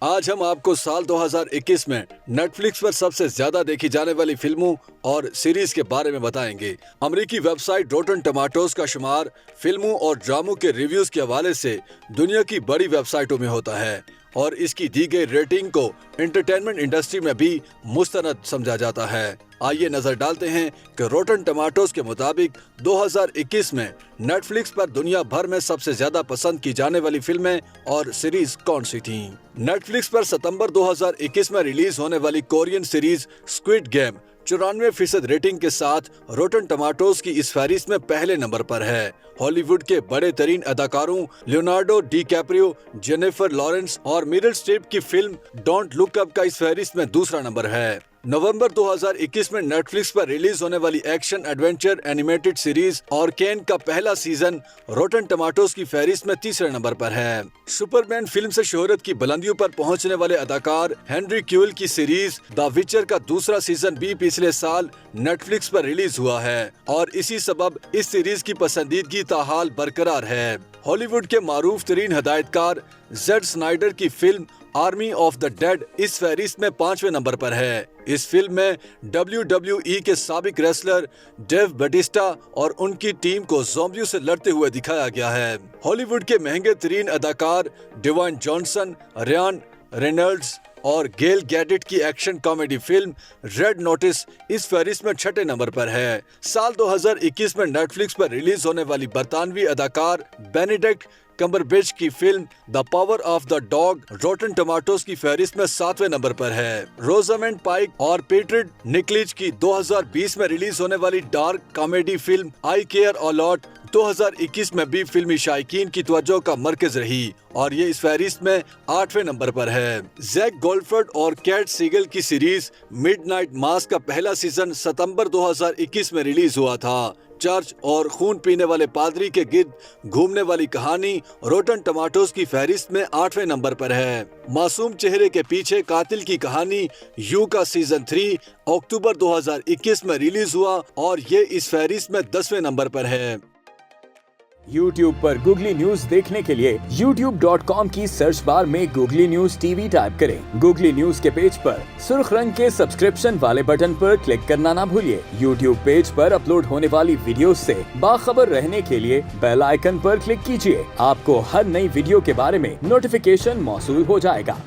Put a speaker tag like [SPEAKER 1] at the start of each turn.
[SPEAKER 1] आज हम आपको साल 2021 में नेटफ्लिक्स पर सबसे ज्यादा देखी जाने वाली फिल्मों और सीरीज के बारे में बताएंगे। अमेरिकी वेबसाइट रोटन टमाटोज का शुमार फिल्मों और ड्रामों के रिव्यूज के हवाले से दुनिया की बड़ी वेबसाइटों में होता है और इसकी दी गई रेटिंग को एंटरटेनमेंट इंडस्ट्री में भी मुस्तनद समझा जाता है। आइए नजर डालते हैं कि रोटन टमाटोज के मुताबिक 2021 में नेटफ्लिक्स पर दुनिया भर में सबसे ज्यादा पसंद की जाने वाली फिल्में और सीरीज कौन सी थीं। नेटफ्लिक्स पर सितंबर 2021 में रिलीज होने वाली Korean series squid game 94% rating के साथ रोटन टमाटोज की इस फहरिस्त में पहले नंबर पर है। हॉलीवुड के बड़े तरीन अदाकारों Leonardo DiCaprio, Jennifer Lawrence और मीरिल स्ट्रीप की फिल्म डोंट लुक अप का इस फहरिस्त में दूसरा नंबर है। नवंबर 2021 में नेटफ्लिक्स पर रिलीज होने वाली action adventure animated series arcane का पहला सीजन रोटन टमाटोज की फहरिस्त में तीसरे नंबर पर है। सुपरमैन फिल्म से शोहरत की बुलंदियों पर पहुंचने वाले अदाकार हेनरी क्यूल की सीरीज द विचर का दूसरा सीजन भी पिछले साल नेटफ्लिक्स पर रिलीज हुआ है और इसी सबब इस सीरीज की पसंदीदगी ताहाल बरकरार है। हॉलीवुड के मारूफ तरीन हदायतकार जेड स्नाइडर की film army of the dead इस फहरिस्त में 5वें नंबर पर है। इस फिल्म में WWE के साबिक रेसलर डेव बैटिस्टा और उनकी टीम को ज़ॉम्बियों से लड़ते हुए दिखाया गया है। हॉलीवुड के महंगे तरीन अदाकार डिवाइन जॉनसन, रियान रेनल्ड्स और गेल गैडिट की action comedy film red notice इस फहरिस्त में 6ठे नंबर पर है। साल 2021 में नेटफ्लिक्स पर रिलीज होने वाली बरतानवी अदाकार बेनेडिक्ट कम्बरबैच की film the power of the dog rotten tomatoes की फहरिस्त में 7वें नंबर पर है। रोजामेंड पाइक और पीटर निकलिच की 2020 में रिलीज होने वाली dark comedy film I care a lot 2021 में भी फिल्मी शायकीन की तवज्जो का मरकज रही और ये इस फहरिस्त में 8वें नंबर पर है। जैक गोल्डफर्ड और कैट सीगल की सीरीज मिडनाइट मास का पहला सीजन सितंबर 2021 में रिलीज हुआ था। चर्च और खून पीने वाले पादरी के गिर्द घूमने वाली कहानी रोटन टमाटोज की फहरिस्त में 8वें नंबर पर है। मासूम चेहरे के पीछे कातिल की कहानी यू का सीजन 3 अक्टूबर 2021 में रिलीज हुआ और ये इस फहरिस्त में 10वें नंबर पर है।
[SPEAKER 2] YouTube पर गूगली न्यूज देखने के लिए youtube.com की सर्च बार में गूगली न्यूज टीवी टाइप करें। गूगली न्यूज के पेज पर सुर्ख रंग के सब्सक्रिप्शन वाले बटन पर क्लिक करना ना भूलिए। YouTube पेज पर अपलोड होने वाली वीडियोस से बाखबर रहने के लिए बेल आइकन पर क्लिक कीजिए। आपको हर नई वीडियो के बारे में नोटिफिकेशन मौसूल हो जाएगा।